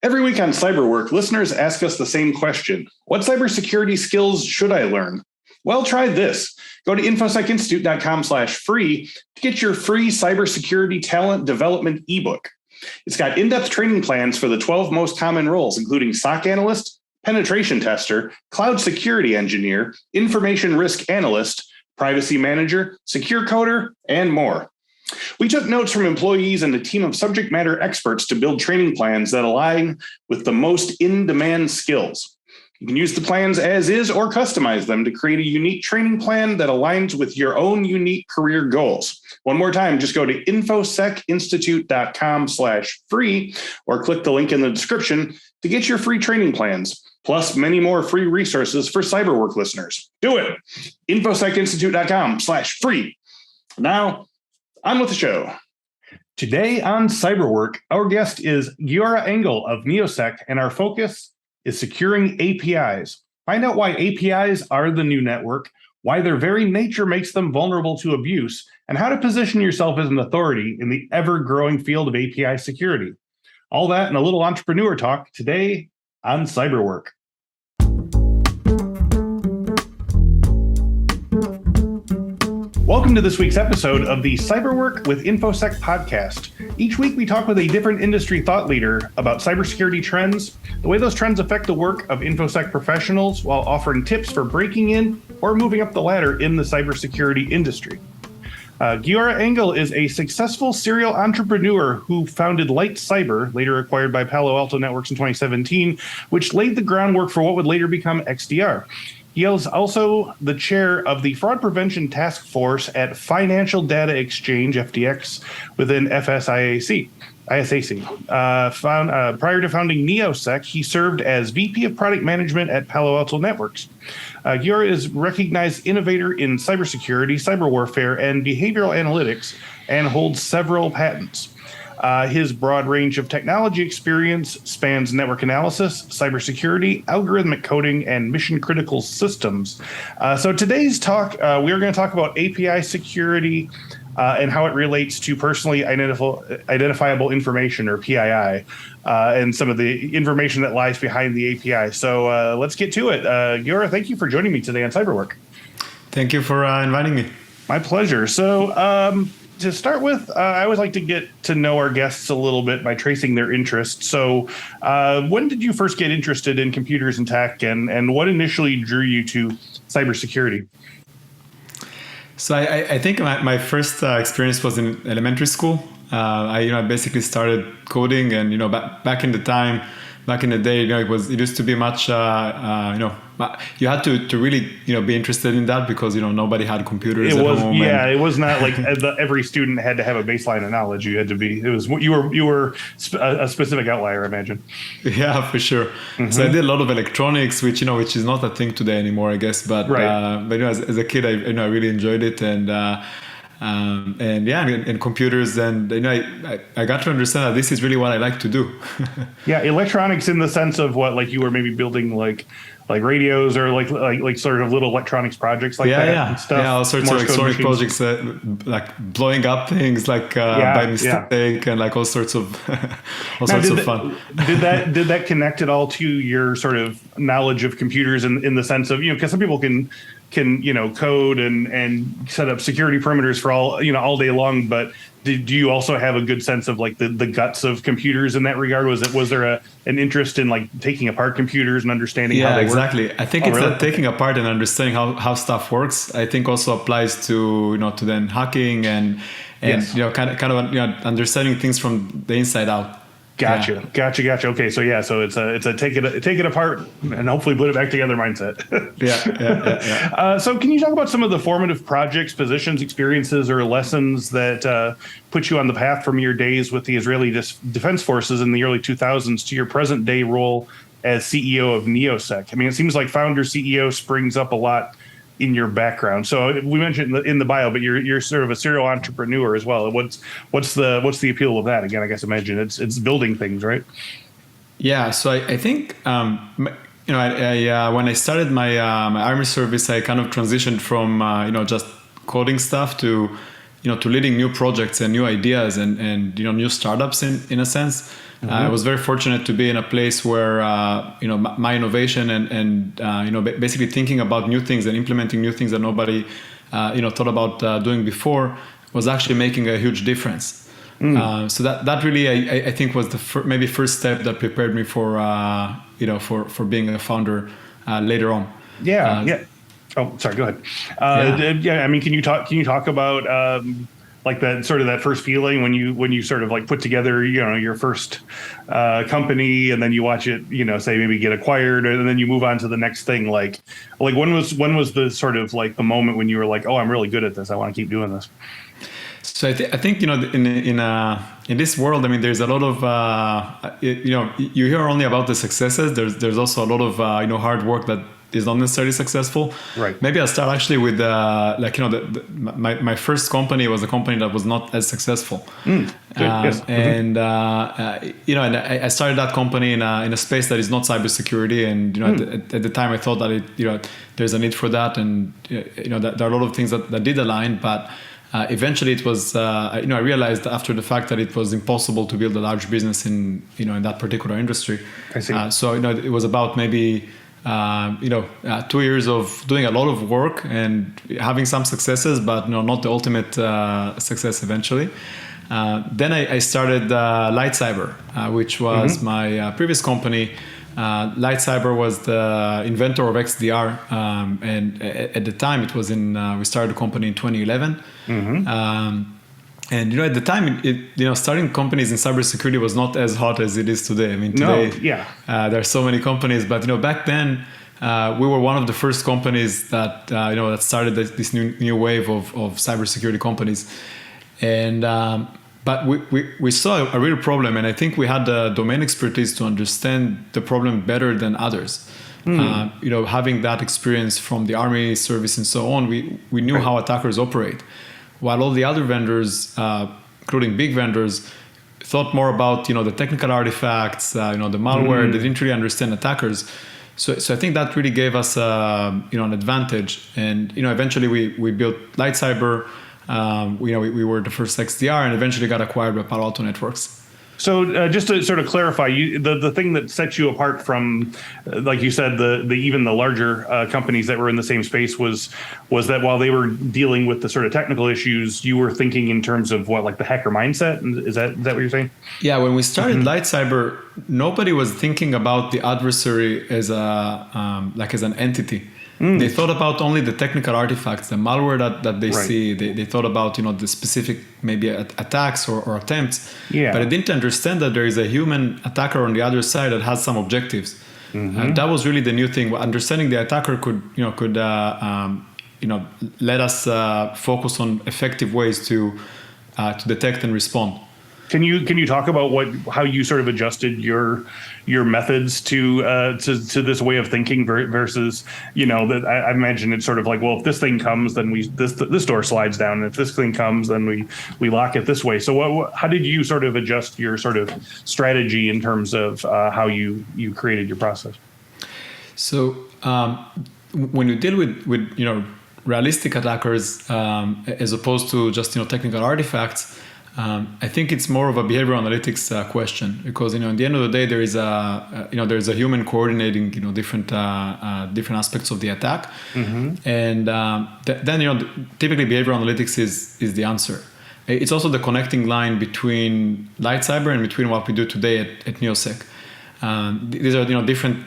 Every week on Cyberwork, listeners ask us the same question. What cybersecurity skills should I learn? Well, try this. Go to infosecinstitute.com/free to get your free cybersecurity talent development ebook. It's got in-depth training plans for the 12 most common roles, including SOC analyst, penetration tester, cloud security engineer, information risk analyst, privacy manager, secure coder, and more. We took notes from employees and a team of subject matter experts to build training plans that align with the most in-demand skills. You can use the plans as is or customize them to create a unique training plan that aligns with your own unique career goals. One more time, just go to infosecinstitute.com/free or click the link in the description to get your free training plans, plus many more free resources for Cyberwork listeners. Do it. infosecinstitute.com/free. Now, on with the show. Today on Cyberwork, our guest is Giora Engel of NeoSec, and our focus is securing APIs. Find out why APIs are the new network, why their very nature makes them vulnerable to abuse, and how to position yourself as an authority in the ever-growing field of API security. All that and a little entrepreneur talk today on Cyberwork. Welcome to this week's episode of the Cyberwork with Infosec podcast. Each week we talk with a different industry thought leader about cybersecurity trends, the way those trends affect the work of Infosec professionals while offering tips for breaking in or moving up the ladder in the cybersecurity industry. Giora Engel is a successful serial entrepreneur who founded Light Cyber, later acquired by Palo Alto Networks in 2017, which laid the groundwork for what would later become XDR. He is also the chair of the Fraud Prevention Task Force at Financial Data Exchange, FDX, within ISAC. Prior to founding NeoSec, he served as VP of Product Management at Palo Alto Networks. Giora is recognized innovator in cybersecurity, cyber warfare, and behavioral analytics, and holds several patents. His broad range of technology experience spans network analysis, cybersecurity, algorithmic coding, and mission-critical systems. So today's talk, we are going to talk about API security and how it relates to personally identifiable information, or PII, and some of the information that lies behind the API. So let's get to it. Giora, thank you for joining me today on Cyberwork. Thank you for inviting me. My pleasure. So to start with, I always like to get to know our guests a little bit by tracing their interests. So when did you first get interested in computers and tech, and what initially drew you to cybersecurity? So I think my first experience was in elementary school. I basically started coding, and back in the day, it used to be much you had to really be interested in that because nobody had computers at home. Yeah, it was not like every student had to have a baseline of knowledge. You had to be. It was you were a specific outlier, I imagine. Yeah, for sure. Mm-hmm. So I did a lot of electronics, which is not a thing today anymore, I guess. But right. But as a kid, I really enjoyed it, and computers, and I got to understand that this is really what I like to do. Yeah, electronics in the sense of what, like you were maybe building like radios or like sort of little electronics projects like that. And stuff. Yeah, all sorts of electronic projects like blowing up things by mistake, and like all sorts of fun. Did that connect at all to your sort of knowledge of computers in the sense of because some people can code and set up security perimeters for all day long, but do you also have a good sense of like the guts of computers in that regard? Was there an interest in like taking apart computers and understanding how they work? Yeah, exactly. I think that taking apart and understanding how stuff works, I think also applies to to then hacking and yes. kind of understanding things from the inside out. Gotcha. Okay, so it's a take it apart and hopefully put it back together mindset. Yeah. So can you talk about some of the formative projects, positions, experiences, or lessons that put you on the path from your days with the Israeli Defense Forces in the early 2000s to your present day role as CEO of NeoSec? I mean, it seems like founder CEO springs up a lot in your background. So we mentioned in the bio, but you're sort of a serial entrepreneur as well. What's the appeal of that? Again, I guess imagine it's building things, right? Yeah. So I think when I started my army service, I kind of transitioned from just coding stuff to leading new projects and new ideas and new startups in a sense. I was very fortunate to be in a place where my innovation and basically thinking about new things and implementing new things that nobody thought about doing before was actually making a huge difference. So that really I think was the maybe first step that prepared me for for being a founder later on. Yeah. Oh, sorry. Go ahead. I mean, can you talk about like that first feeling when you sort of like put together your first company, and then you watch it say maybe get acquired, and then you move on to the next thing. Like when was the sort of like the moment when you were like, oh, I'm really good at this, I want to keep doing this? So I think in this world, I mean, there's a lot of you hear only about the successes. There's also a lot of hard work that is not necessarily successful. Right. Maybe I'll start actually with my first company was a company that was not as successful. Yes. And and I started that company in a space that is not cybersecurity, and at the time I thought that there's a need for that, and that there are a lot of things that did align, but eventually it was I realized after the fact that it was impossible to build a large business in that particular industry. I see. So it was about maybe 2 years of doing a lot of work and having some successes, but not the ultimate success eventually. Then I started Light Cyber, which was my previous company. Light Cyber was the inventor of XDR, and at the time it was we started the company in 2011. And at the time, starting companies in cybersecurity was not as hot as it is today. I mean, today there are so many companies, but back then we were one of the first companies that that started this new wave of cybersecurity companies, and but we saw a real problem, and I think we had the domain expertise to understand the problem better than others. Having that experience from the army service and so on, we knew how attackers operate. While all the other vendors, including big vendors, thought more about the technical artifacts, the malware. They didn't really understand attackers. So I think that really gave us an advantage. And eventually we built Light Cyber. We were the first XDR, and eventually got acquired by Palo Alto Networks. So just to sort of clarify, the thing that sets you apart from, like you said, even the larger companies that were in the same space was that while they were dealing with the sort of technical issues, you were thinking in terms of like the hacker mindset. Is that what you're saying? Yeah. When we started Light Cyber, nobody was thinking about the adversary as as an entity. They thought about only the technical artifacts, the malware that they see. They thought about the specific maybe attacks or attempts. Yeah. But I didn't understand that there is a human attacker on the other side that has some objectives. That was really the new thing. Understanding the attacker could let us focus on effective ways to detect and respond. Can you talk about how you sort of adjusted your methods to this way of thinking versus that I imagine it's sort of like, well, if this thing comes, then this door slides down, and if this thing comes, then we lock it this way. So how did you sort of adjust your sort of strategy in terms of how you created your process? So when you deal with realistic attackers as opposed to just technical artifacts, I think it's more of a behavioral analytics question, because at the end of the day there is a human coordinating different aspects of the attack, and then typically behavioral analytics is the answer. It's also the connecting line between Light Cyber and between what we do today at NeoSec. These are different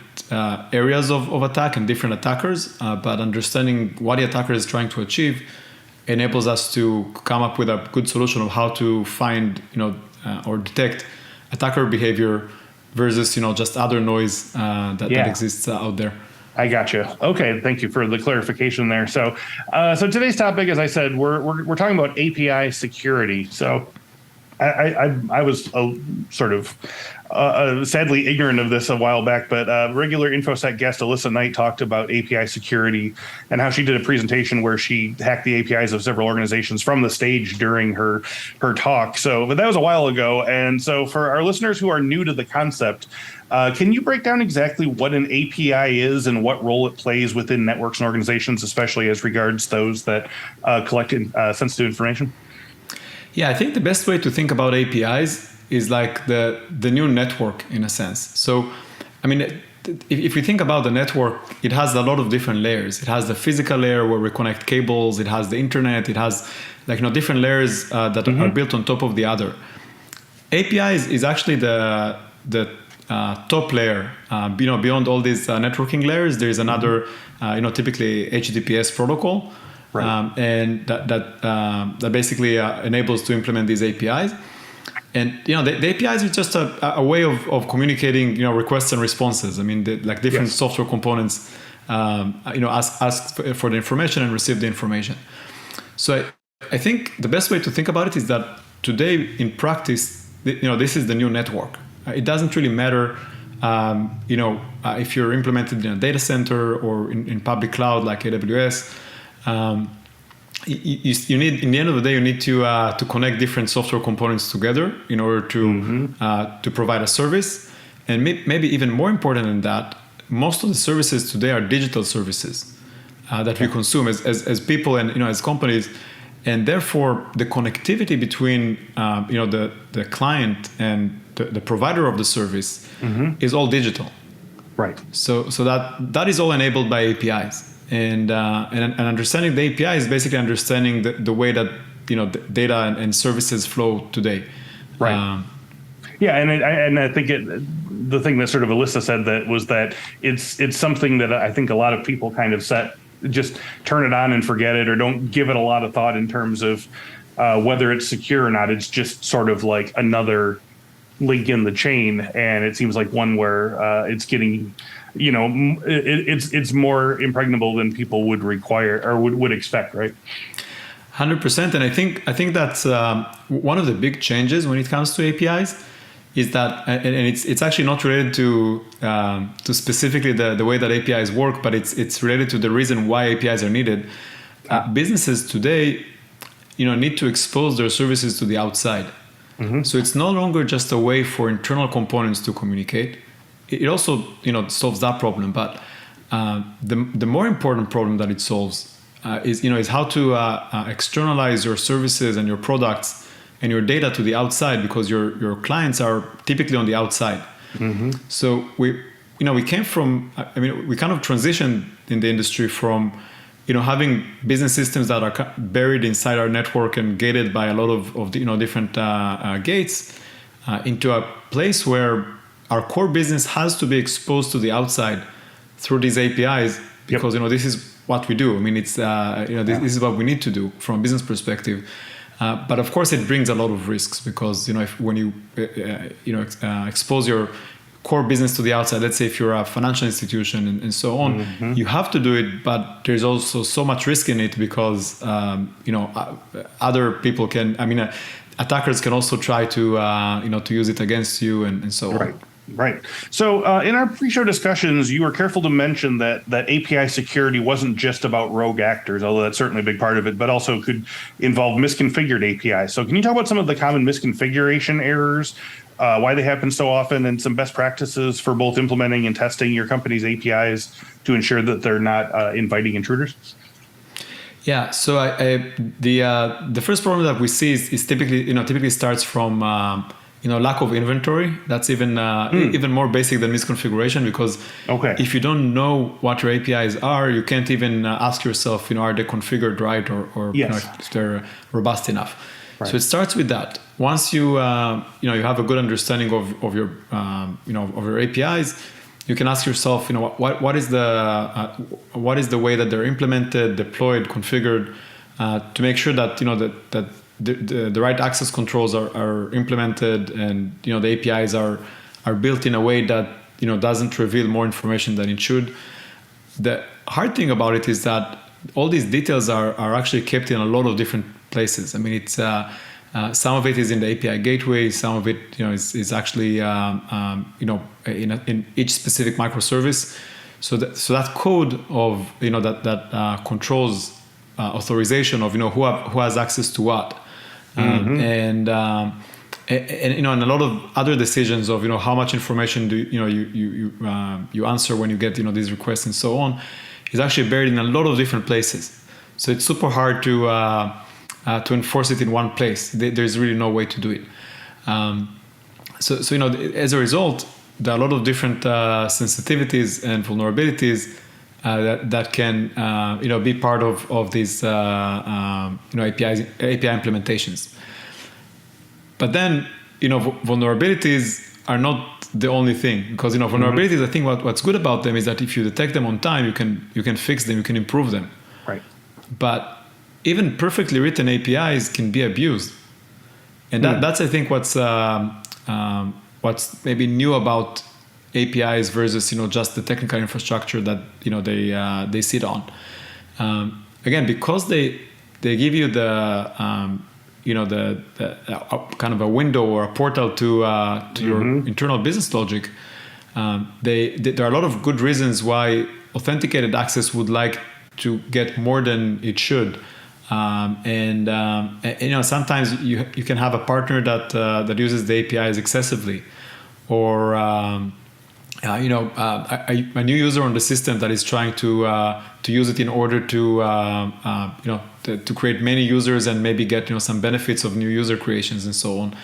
areas of attack and different attackers, but understanding what the attacker is trying to achieve enables us to come up with a good solution of how to find, or detect attacker behavior versus, just other noise that exists out there. I gotcha. Okay, thank you for the clarification there. So today's topic, as I said, we're talking about API security. So I was sort of sadly ignorant of this a while back, but regular Infosec guest Alyssa Knight talked about API security and how she did a presentation where she hacked the APIs of several organizations from the stage during her talk. But that was a while ago. And so for our listeners who are new to the concept, can you break down exactly what an API is and what role it plays within networks and organizations, especially as regards those that collect sensitive information? Yeah, I think the best way to think about APIs is like the new network in a sense. So, I mean, if you think about the network, it has a lot of different layers. It has the physical layer where we connect cables. It has the internet. It has different layers that are built on top of the other. API is actually the top layer. Beyond all these networking layers, there is another, typically HTTPS protocol, right. and that basically enables to implement these APIs. And the APIs are just a way of communicating, requests and responses. I mean, different software components, ask for the information and receive the information. So I think the best way to think about it is that today, in practice, this is the new network. It doesn't really matter, if you're implemented in a data center or in public cloud like AWS. You need, in the end of the day, you need to connect different software components together in order to provide a service. And maybe even more important than that, most of the services today are digital services that we consume as people and as companies. And therefore, the connectivity between the client and the provider of the service is all digital. Right. So that is all enabled by APIs. And understanding the API is basically understanding the way that the data and services flow today. Right. And I think the thing that sort of Alyssa said that it's something that I think a lot of people kind of just turn it on and forget it, or don't give it a lot of thought in terms of whether it's secure or not. It's just sort of like another link in the chain, and it seems like one where it's getting, it's more impregnable than people would require or would expect, right? 100%. And I think that's one of the big changes when it comes to APIs is that, and it's actually not related to specifically the way that APIs work, but it's related to the reason why APIs are needed. Businesses today, need to expose their services to the outside. So it's no longer just a way for internal components to communicate. It also, solves that problem. But the more important problem that it solves is how to externalize your services and your products and your data to the outside, because your clients are typically on the outside. So we came from, we kind of transitioned in the industry from, having business systems that are buried inside our network and gated by a lot of different gates, into a place where our core business has to be exposed to the outside through these APIs, because this is what we do. I mean, it's this is what we need to do from a business perspective. But of course, it brings a lot of risks, because when you expose your core business to the outside, let's say if you're a financial institution and so on, you have to do it, but there's also so much risk in it, because other people can, attackers can also try to to use it against you and so on. Right. So in our pre-show discussions, you were careful to mention that API security wasn't just about rogue actors, although that's certainly a big part of it, but also could involve misconfigured APIs. So can you talk about some of the common misconfiguration errors, why they happen so often, and some best practices for both implementing and testing your company's APIs to ensure that they're not inviting intruders? Yeah. So the first problem that we see is typically starts from lack of inventory. That's even more basic than misconfiguration, because if you don't know what your APIs are, you can't even ask yourself, are they configured right, or if they're robust enough. Right. So it starts with that. Once you you have a good understanding of your of your APIs, you can ask yourself, what is the way that they're implemented, deployed, configured, to make sure that that the right access controls are implemented, and the APIs are built in a way that doesn't reveal more information than it should. The hard thing about it is that all these details are actually kept in a lot of different places. I mean, it's some of it is in the API gateway, some of it is actually in each specific microservice. So that code of that controls authorization of who has access to what. And a lot of other decisions of how much information do you answer when you get these requests and so on, is actually buried in a lot of different places. So it's super hard to enforce it in one place. There's really no way to do it. So as a result, there are a lot of different sensitivities and vulnerabilities that can be part of these API implementations. But then vulnerabilities are not the only thing, because vulnerabilities, I think what's good about them is that if you detect them on time, you can fix them, you can improve them. Right. But even perfectly written APIs can be abused, and that's I think what's maybe new about APIs versus just the technical infrastructure that they sit on. Again, because they give you the kind of a window or a portal to your internal business logic. There are a lot of good reasons why authenticated access would like to get more than it should. Sometimes you can have a partner that uses the APIs excessively, or a new user on the system that is trying to use it in order to create many users and maybe get some benefits of new user creations and so on.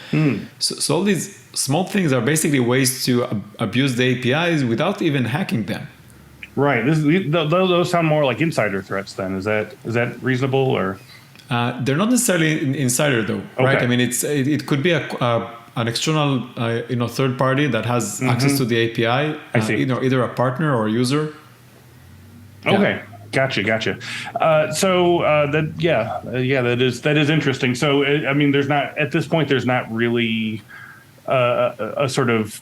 So all these small things are basically ways to abuse the APIs without even hacking them. Right. Those sound more like insider threats. Then is that reasonable, or? They're not necessarily insider though, right? Okay. I mean, it could be an external third party that has access to the API. I see. Either a partner or a user. Okay. Gotcha. That is interesting. So, I mean, at this point, there's not really a sort of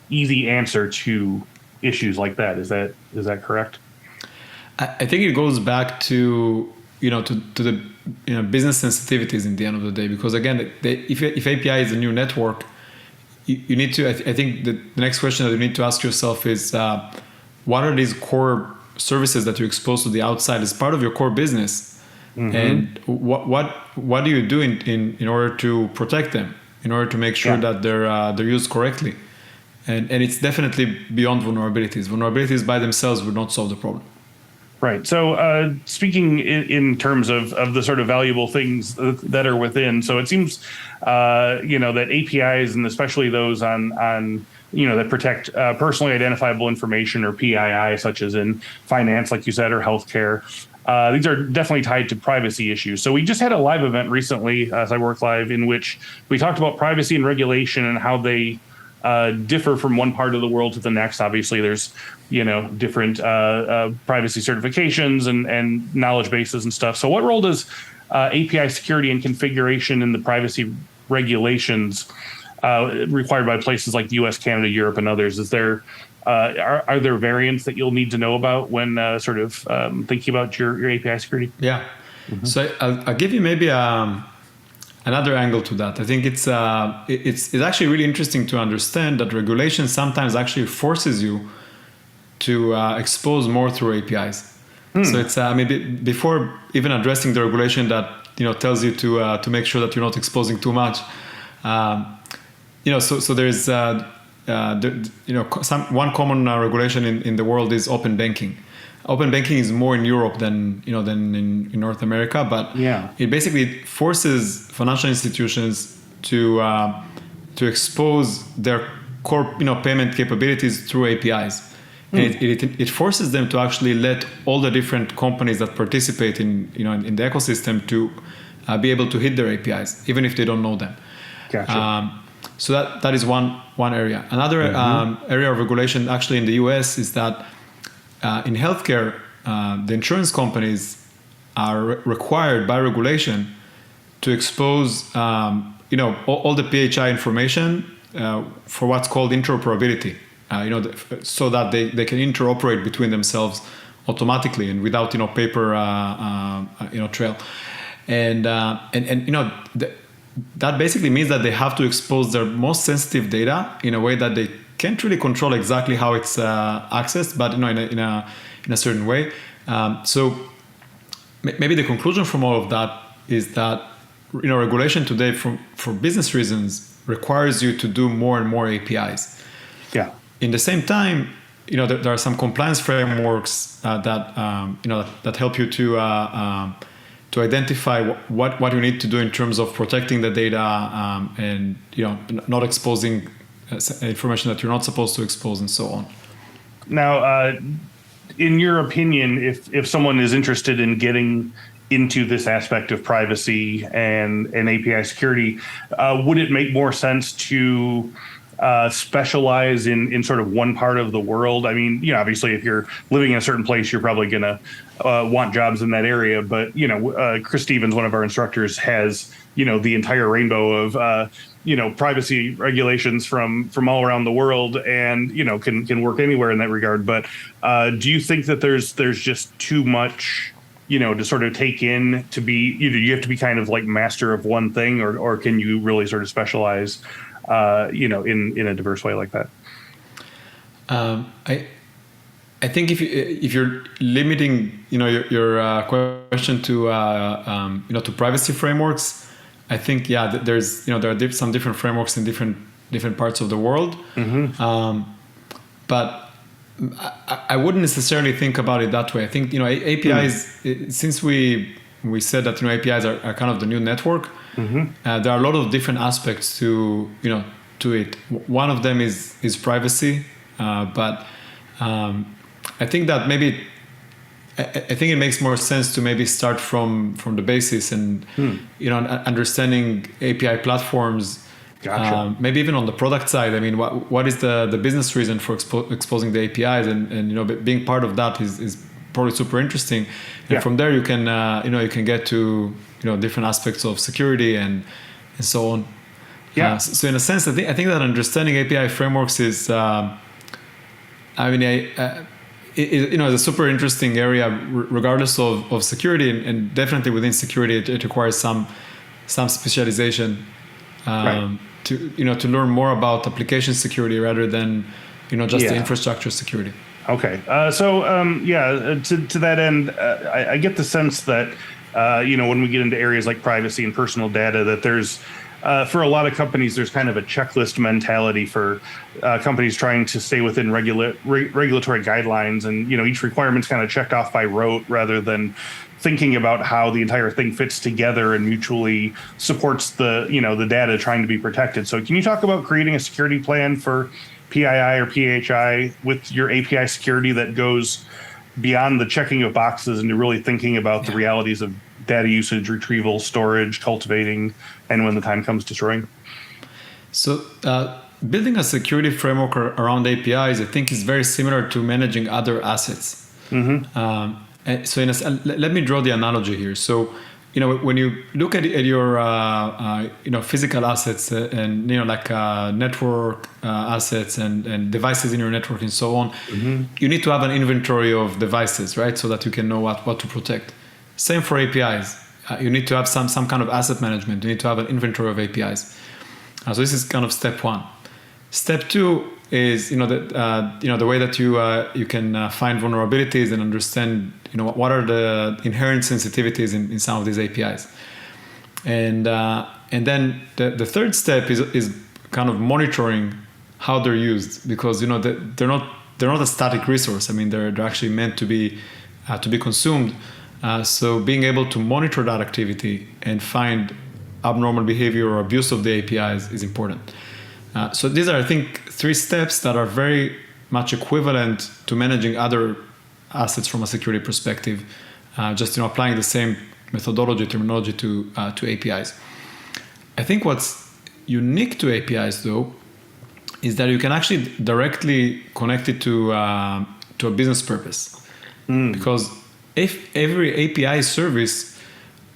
easy answer to issues like that. Is that correct? I think it goes back to the business sensitivities in the end of the day, because again, if API is a new network, you need to. I think the next question that you need to ask yourself is, what are these core services that you expose to the outside as part of your core business, and what do you do in order to protect them, in order to make sure that they're used correctly, and it's definitely beyond vulnerabilities. Vulnerabilities by themselves would not solve the problem. Right. So speaking in terms of the sort of valuable things that are within, so it seems that APIs, and especially those on that protect personally identifiable information, or PII, such as in finance, like you said, or healthcare, these are definitely tied to privacy issues. So we just had a live event recently, Cyberwork Live, in which we talked about privacy and regulation and how they differ from one part of the world to the next. Obviously, there's different privacy certifications and knowledge bases and stuff. So what role does API security and configuration in the privacy regulations required by places like the US, Canada, Europe, and others? Is there are there variants that you'll need to know about when thinking about your API security? Yeah. So I'll give you maybe another angle to that. I think it's actually really interesting to understand that regulation sometimes actually forces you to expose more through APIs. So it's before even addressing the regulation that tells you to make sure that you're not exposing too much. So there's one common regulation in the world is open banking. Open banking is more in Europe than in North America, but it basically forces financial institutions to expose their core payment capabilities through APIs. And it forces them to actually let all the different companies that participate in the ecosystem to be able to hit their APIs, even if they don't know them. Gotcha. So that is one area. Another area of regulation actually in the US is that in healthcare, the insurance companies are required by regulation to expose all the PII information for what's called interoperability. So that they can interoperate between themselves automatically and without paper trail, and that basically means that they have to expose their most sensitive data in a way that they can't really control exactly how it's accessed, but in a certain way. So maybe the conclusion from all of that is that regulation today for business reasons requires you to do more and more APIs. Yeah. In the same time, there are some compliance frameworks that help you to identify what you need to do in terms of protecting the data, and not exposing information that you're not supposed to expose, and so on. Now, in your opinion, if someone is interested in getting into this aspect of privacy and API security, would it make more sense to specialize in sort of one part of the world? I mean, obviously, if you're living in a certain place, you're probably going to want jobs in that area. But, Chris Stevens, one of our instructors, has, the entire rainbow of, privacy regulations from all around the world, and, can work anywhere in that regard. But do you think that there's just too much, to sort of take in to be, you have to be kind of like master of one thing, or can you really sort of specialize in a diverse way like that? I think if you're limiting your question to to privacy frameworks, I think there are some different frameworks in different parts of the world, but I wouldn't necessarily think about it that way. I think APIs, since we said that APIs are kind of the new network. There are a lot of different aspects to it. One of them is privacy, but I think that maybe I think it makes more sense to maybe start from the basis and understanding API platforms. Gotcha. Maybe even on the product side. I mean, what is the business reason for exposing the APIs, and being part of that is probably super interesting. And from there you can you can get to different aspects of security and so on. So in a sense, I think that understanding API frameworks is it's a super interesting area, regardless of security, and definitely within security it requires some specialization to learn more about application security rather than just the infrastructure security. Okay. To that end, I get the sense that, when we get into areas like privacy and personal data, that there's, for a lot of companies, there's kind of a checklist mentality for companies trying to stay within regulatory guidelines. And, each requirement's kind of checked off by rote rather than thinking about how the entire thing fits together and mutually supports the data trying to be protected. So can you talk about creating a security plan for PII or PHI with your API security that goes beyond the checking of boxes into really thinking about the realities of data usage, retrieval, storage, cultivating, and when the time comes, destroying? So building a security framework around APIs, I think, is very similar to managing other assets. So let me draw the analogy here. So when you look at your physical assets and like network assets and devices in your network and so on, you need to have an inventory of devices, right? So that you can know what to protect. Same for APIs. You need to have some kind of asset management. You need to have an inventory of APIs. So this is kind of step one. Step two is the way that you can find vulnerabilities and understand what are the inherent sensitivities in some of these APIs, and then the third step is kind of monitoring how they're used, because they're not a static resource. I mean, they're actually meant to be consumed. So being able to monitor that activity and find abnormal behavior or abuse of the APIs is important. So these are, I think, three steps that are very much equivalent to managing other assets from a security perspective, just applying the same methodology, terminology to APIs. I think what's unique to APIs, though, is that you can actually directly connect it to a business purpose, because if every API service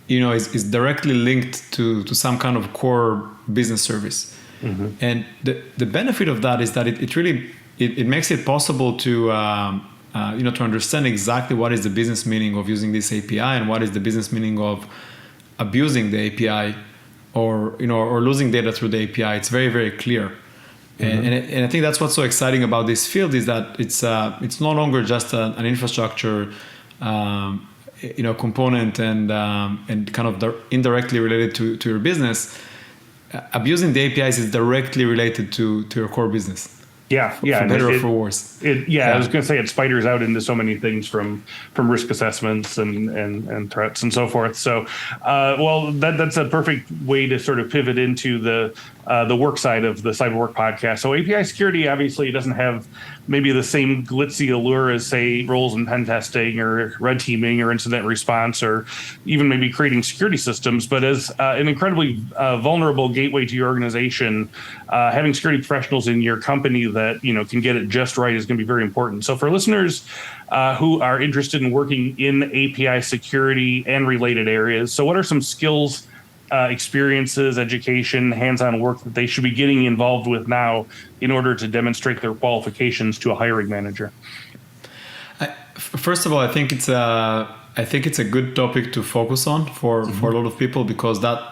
is directly linked to some kind of core business service. And the benefit of that is that it really makes it possible to to understand exactly what is the business meaning of using this API and what is the business meaning of abusing the API or losing data through the API. It's very, very clear. And I think that's what's so exciting about this field, is that it's no longer just an infrastructure component and kind of indirectly related to your business. Abusing the APIs is directly related to your core business. Yeah, yeah, for and better or for worse. I was going to say it spiders out into so many things from risk assessments and threats and so forth. So, well, that's a perfect way to sort of pivot into the work side of the cyber work podcast. So, API security obviously doesn't have maybe the same glitzy allure as, say, roles in pen testing or red teaming or incident response or even maybe creating security systems, but as an incredibly vulnerable gateway to your organization, having security professionals in your company that can get it just right is going to be very important. So for listeners who are interested in working in API security and related areas, so what are some skills, experiences, education, hands-on work that they should be getting involved with now in order to demonstrate their qualifications to a hiring manager? First of all, I think it's a good topic to focus on for a lot of people, because that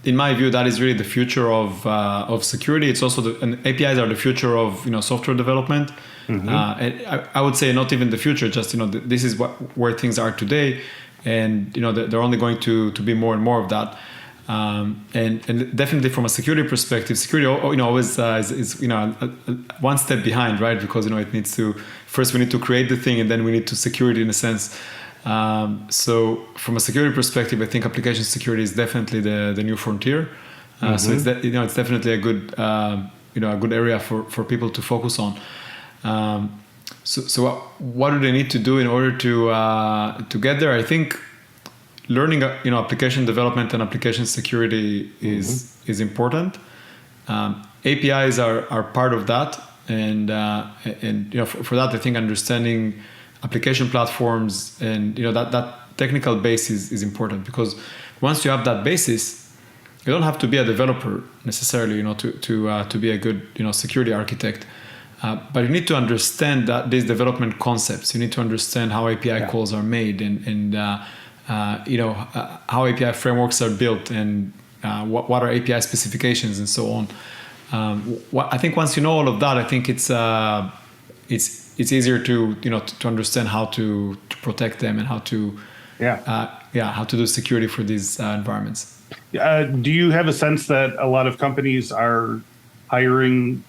in my view, that is really the future of security. It's also and APIs are the future of software development. And I would say not even the future, just this is where things are today, and they're only going to be more and more of that. And definitely from a security perspective, security always is one step behind, right? Because it needs to first we need to create the thing, and then we need to secure it in a sense. So from a security perspective, I think application security is definitely the new frontier. So it's it's definitely a good a good area for people to focus on. So what do they need to do in order to get there? I think learning application development and application security is important. APIs are part of that, and for that I think understanding application platforms and that technical base is important, because once you have that basis, you don't have to be a developer necessarily to be a good security architect, but you need to understand that these development concepts. You need to understand how API calls are made and how API frameworks are built, and what are API specifications and so on. I think once you know all of that, I think it's easier to understand how to protect them and how to how to do security for these environments. Do you have a sense that a lot of companies are hiring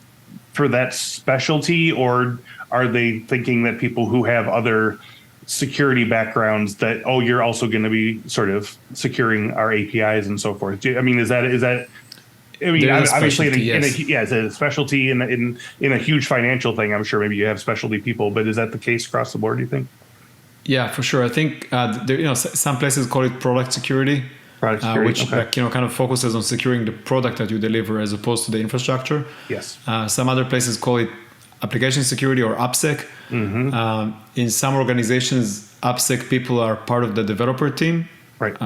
for that specialty, or are they thinking that people who have other security backgrounds that you're also going to be sort of securing our APIs and so forth? I mean, is that I mean, obviously, it's a specialty in a huge financial thing. I'm sure maybe you have specialty people, but is that the case across the board, do you think? Yeah, for sure. I think some places call it product security, which kind of focuses on securing the product that you deliver as opposed to the infrastructure. Yes. Some other places call it application security or AppSec. In some organizations, AppSec people are part of the developer team. Right.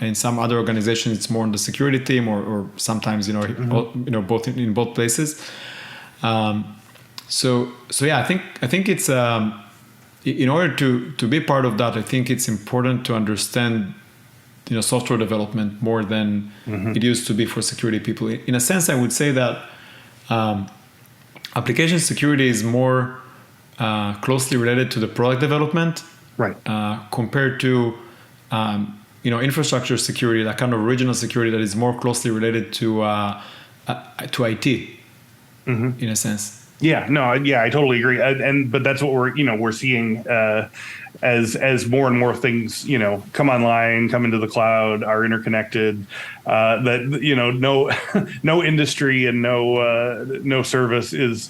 In some other organizations, it's more on the security team, or sometimes both in both places. So yeah, I think it's in order to be part of that, I think it's important to understand software development more than it used to be for security people. In a sense, I would say that application security is more closely related to the product development, right? Compared to infrastructure security, that kind of original security that is more closely related to IT, in a sense. Yeah, no, I totally agree. But that's what we're seeing as more and more things come online, come into the cloud, are interconnected. That no industry and no service is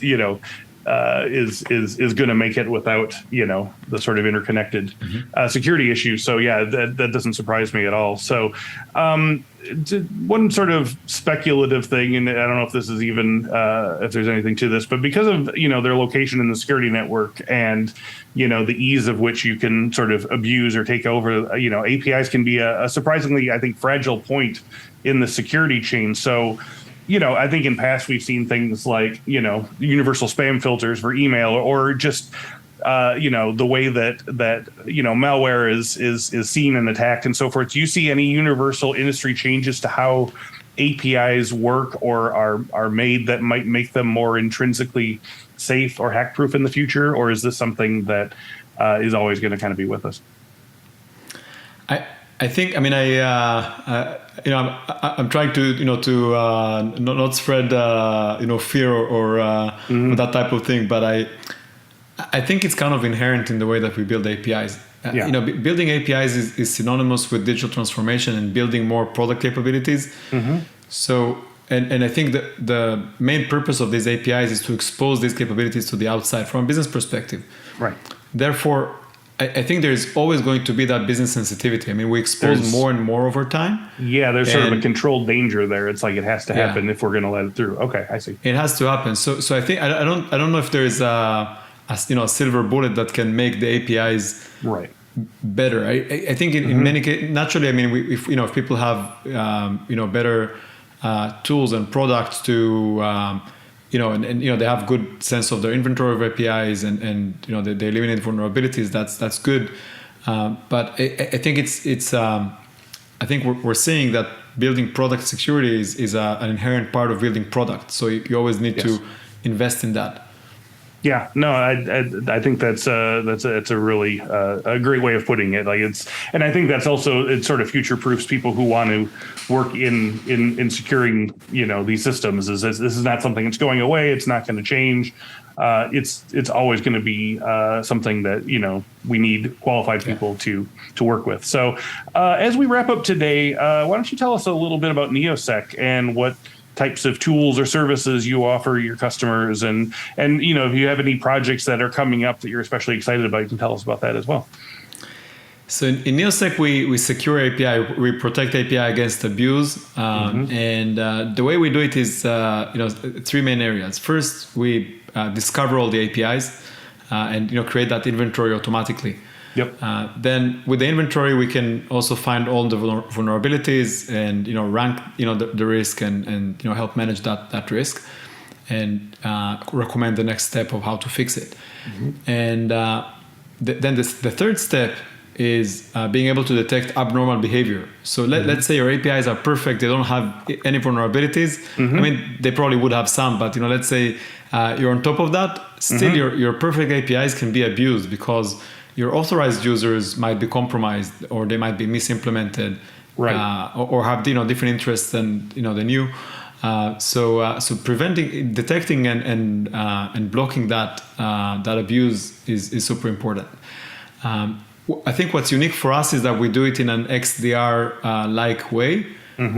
going to make it without the sort of interconnected security issues. So yeah, that doesn't surprise me at all. So one sort of speculative thing, and I don't know if this is even if there's anything to this, but because of their location in the security network and the ease of which you can sort of abuse or take over, APIs can be a surprisingly, I think, fragile point in the security chain. So I think in past we've seen things like, universal spam filters for email, or just, the way that malware is seen and attacked and so forth. Do you see any universal industry changes to how APIs work or are made that might make them more intrinsically safe or hack-proof in the future? Or is this something that is always going to kind of be with us? I I think, I'm trying to, not spread, fear or that type of thing. But I think it's kind of inherent in the way that we build APIs. Building APIs is synonymous with digital transformation and building more product capabilities. So, and I think that the main purpose of these APIs is to expose these capabilities to the outside from a business perspective. Right. Therefore, I think there's always going to be that business sensitivity. I mean, we expose more and more over time. Yeah, there's sort of a controlled danger there. It's like it has to happen if we're going to let it through. Okay, I see. It has to happen. So I think I don't know if there is a silver bullet that can make the APIs better. I think in many cases, naturally, I mean, if people have better tools and products to they have good sense of their inventory of APIs and they eliminate vulnerabilities. That's good. But I think I think we're seeing that building product security is an inherent part of building product. So you always need to invest in that. Yeah, no, I think that's a really a great way of putting it. And I think that's also, it sort of future proofs people who want to work in securing these systems. This is not something that's going away. It's not going to change. It's always going to be something that we need qualified people to work with. So as we wrap up today, why don't you tell us a little bit about NeoSec and what types of tools or services you offer your customers, and if you have any projects that are coming up that you're especially excited about, you can tell us about that as well. So in NeoSec, we secure API, we protect API against abuse, and the way we do it is three main areas. First, we discover all the APIs and create that inventory automatically. Yep. Then with the inventory, we can also find all the vulnerabilities and rank the risk and help manage that risk and recommend the next step of how to fix it. And then the third step is being able to detect abnormal behavior. So let's say your APIs are perfect, they don't have any vulnerabilities. I mean, they probably would have some, but let's say you're on top of that, still your perfect APIs can be abused because your authorized users might be compromised, or they might be misimplemented, or have different interests than than you. So detecting and blocking that abuse is super important. I think what's unique for us is that we do it in an XDR like way,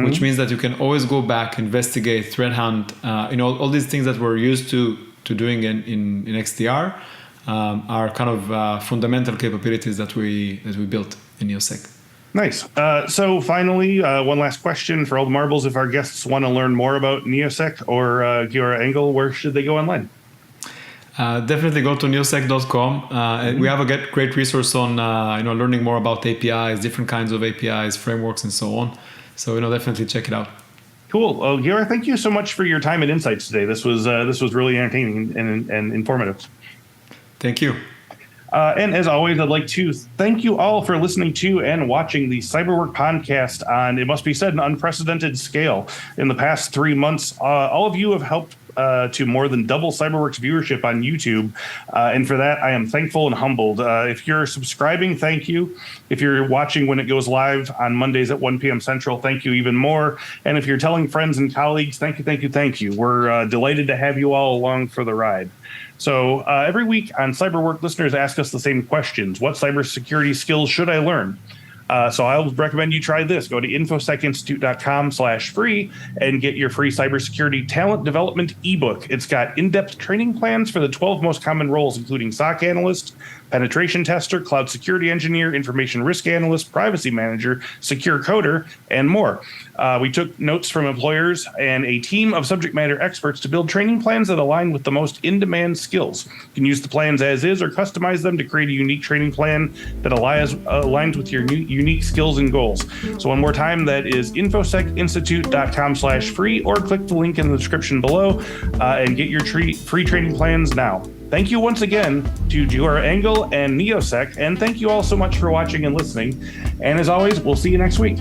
which means that you can always go back, investigate, threat hunt, all these things that we're used to doing in XDR. Are kind of fundamental capabilities that we built in NeoSec. Nice. So finally, one last question for all the marbles. If our guests want to learn more about NeoSec or Giora Engel, where should they go online? Definitely go to neosec.com. We have a great resource on learning more about APIs, different kinds of APIs, frameworks, and so on. So definitely check it out. Cool. Well, Giora, thank you so much for your time and insights today. This was really entertaining and informative. Thank you. And as always, I'd like to thank you all for listening to and watching the Cyberwork podcast on, it must be said, an unprecedented scale. In the past 3 months, all of you have helped to more than double Cyberwork's viewership on YouTube. And for that, I am thankful and humbled. If you're subscribing, thank you. If you're watching when it goes live on Mondays at 1 p.m. Central, thank you even more. And if you're telling friends and colleagues, thank you. We're delighted to have you all along for the ride. So every week on Cyberwork, listeners ask us the same questions. What cybersecurity skills should I learn? So I'll recommend you try this. Go to infosecinstitute.com/free and get your free cybersecurity talent development ebook. It's got in-depth training plans for the 12 most common roles, including SOC analyst, penetration tester, cloud security engineer, information risk analyst, privacy manager, secure coder, and more. We took notes from employers and a team of subject matter experts to build training plans that align with the most in-demand skills. You can use the plans as is or customize them to create a unique training plan that aligns with your unique skills and goals. So one more time, that is infosecinstitute.com/free, or click the link in the description below and get your free training plans now. Thank you once again to Giora Engel and NeoSec, and thank you all so much for watching and listening. And as always, we'll see you next week.